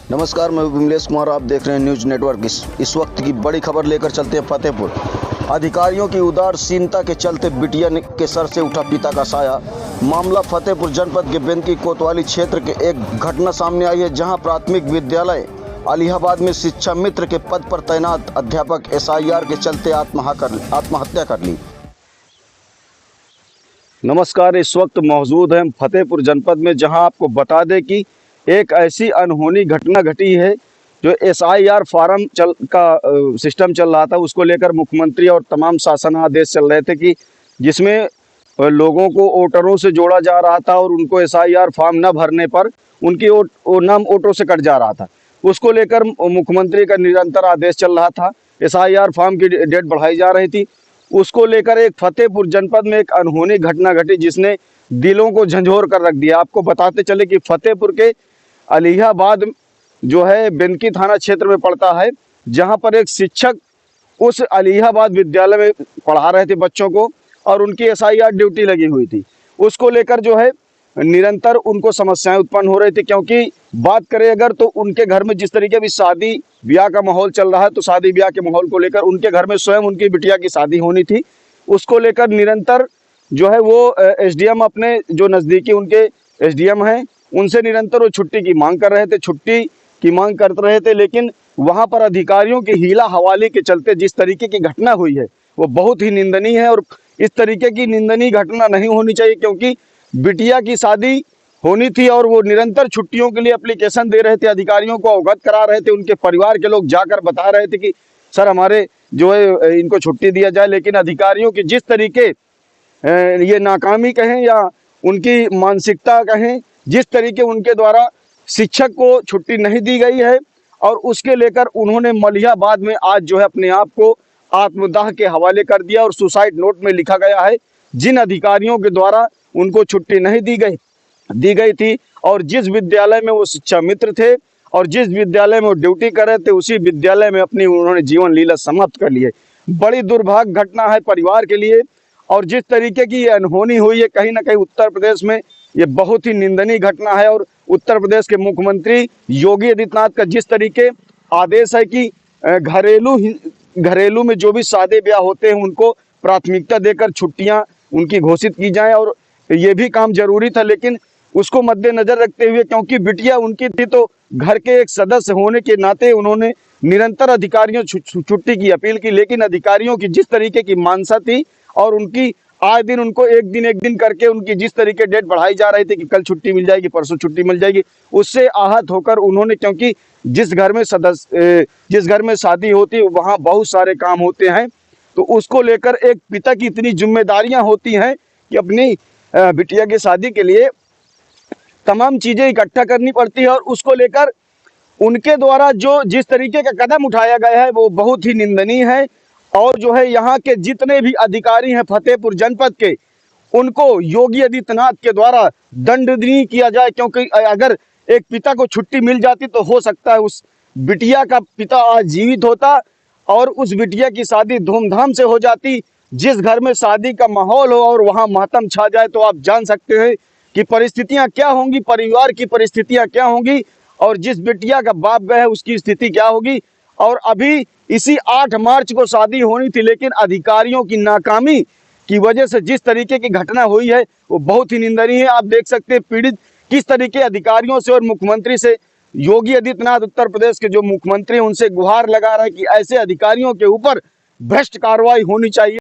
नमस्कार, मैं विमलेश कुमार। आप देख रहे हैं न्यूज नेटवर्क। इस वक्त की बड़ी खबर लेकर चलते हैं फतेहपुर। अधिकारियों की उदासीनता के चलते बिटिया के सर से उठा पिता का साया। मामला फतेहपुर जनपद के बेंकी कोतवाली क्षेत्र के एक घटना सामने आई है, जहां प्राथमिक विद्यालय अलीहाबाद में शिक्षा मित्र के पद पर तैनात अध्यापक SIR के चलते आत्महत्या कर ली। नमस्कार, इस वक्त मौजूद हैं फतेहपुर जनपद में, जहां आपको बता दें कि एक ऐसी अनहोनी घटना घटी है जो SIR फार्म का सिस्टम चल रहा था, उसको लेकर मुख्यमंत्री और तमाम शासन आदेश चल रहे थे कि जिसमें लोगों को वोटरों से जोड़ा जा रहा था और उनको SIR फॉर्म न भरने पर उनकी नाम वोटों से कट जा रहा था। उसको लेकर मुख्यमंत्री का निरंतर आदेश चल रहा था। SIR फॉर्म की डेट बढ़ाई जा रही थी। उसको लेकर एक फतेहपुर जनपद में एक अनहोनी घटना घटी जिसने दिलों को झंझोर कर रख दिया। आपको बताते चले कि फतेहपुर के अलीहाबाद जो है बेंकी थाना क्षेत्र में पड़ता है, जहां पर एक शिक्षक उस अलीहाबाद विद्यालय में पढ़ा रहे थे बच्चों को और उनकी SIR ड्यूटी लगी हुई थी। उसको लेकर जो है निरंतर उनको समस्याएं उत्पन्न हो रही थी, क्योंकि बात करें अगर तो उनके घर में जिस तरीके भी शादी ब्याह का माहौल चल रहा है, तो शादी ब्याह के माहौल को लेकर उनके घर में स्वयं उनकी बिटिया की शादी होनी थी। उसको लेकर निरंतर जो है वो SDM अपने जो नज़दीकी उनके SDM हैं उनसे निरंतर वो छुट्टी की मांग कर रहे थे, लेकिन वहां पर अधिकारियों की हीला हवाले के चलते जिस तरीके की घटना हुई है वो बहुत ही निंदनीय है। और इस तरीके की निंदनीय घटना नहीं होनी चाहिए, क्योंकि बिटिया की शादी होनी थी और वो निरंतर छुट्टियों के लिए एप्लीकेशन दे रहे थे, अधिकारियों को अवगत करा रहे थे। उनके परिवार के लोग जाकर बता रहे थे कि सर हमारे जो है इनको छुट्टी दिया जाए, लेकिन अधिकारियों की जिस तरीके ये नाकामी कहें या उनकी मानसिकता कहें, जिस तरीके उनके द्वारा शिक्षक को छुट्टी नहीं दी गई है और उसके लेकर उन्होंने मलिहाबाद में आज जो है अपने आप को आत्मदाह के हवाले कर दिया। और सुसाइड नोट में लिखा गया है जिन अधिकारियों के द्वारा उनको छुट्टी नहीं दी गई थी और जिस विद्यालय में वो शिक्षा मित्र थे और जिस विद्यालय में वो ड्यूटी कर रहे थे, उसी विद्यालय में अपनी उन्होंने जीवन लीला समाप्त कर ली है। बड़ी दुर्भाग्य घटना है परिवार के लिए। और जिस तरीके की ये अनहोनी हुई है, कहीं ना कहीं उत्तर प्रदेश में ये बहुत ही निंदनीय घटना है। और उत्तर प्रदेश के मुख्यमंत्री योगी आदित्यनाथ का जिस तरीके आदेश है कि घरेलू में जो भी शादी ब्याह होते हैं उनको प्राथमिकता देकर छुट्टियां उनकी घोषित की जाएं, और ये भी काम जरूरी था, लेकिन उसको मद्देनजर रखते हुए क्योंकि बिटिया उनकी थी तो घर के एक सदस्य होने के नाते उन्होंने निरंतर अधिकारियों छुट्टी की अपील की। लेकिन अधिकारियों की जिस तरीके की मानसा थी और उनकी आए दिन उनको एक दिन करके उनकी जिस तरीके डेट बढ़ाई जा रही थी कि कल छुट्टी मिल जाएगी, परसों छुट्टी मिल जाएगी, उससे आहत होकर उन्होंने, क्योंकि जिस घर में शादी होती है वहाँ बहुत सारे काम होते हैं, तो उसको लेकर एक पिता की इतनी जिम्मेदारियां होती हैं कि अपनी बिटिया की शादी के लिए तमाम चीजें इकट्ठा करनी पड़ती है। और उसको लेकर उनके द्वारा जो जिस तरीके का कदम उठाया गया है वो बहुत ही निंदनीय है। और जो है यहाँ के जितने भी अधिकारी हैं फतेहपुर जनपद के, उनको योगी आदित्यनाथ के द्वारा दंडनीय किया जाए, क्योंकि अगर एक पिता को छुट्टी मिल जाती तो हो सकता है उस बिटिया का पिता आज जीवित होता और उस बिटिया की शादी धूमधाम से हो जाती। जिस घर में शादी का माहौल हो और वहां मातम छा जाए तो आप जान सकते हैं कि परिस्थितियां क्या होंगी, परिवार की परिस्थितियां क्या होंगी, और जिस बिटिया का बाप गए है उसकी स्थिति क्या होगी। और अभी इसी 8 मार्च को शादी होनी थी, लेकिन अधिकारियों की नाकामी की वजह से जिस तरीके की घटना हुई है वो बहुत ही निंदनीय है। आप देख सकते हैं पीड़ित किस तरीके अधिकारियों से और मुख्यमंत्री से, योगी आदित्यनाथ उत्तर प्रदेश के जो मुख्यमंत्री हैं उनसे गुहार लगा रहा है कि ऐसे अधिकारियों के ऊपर भ्रष्ट कार्रवाई होनी चाहिए।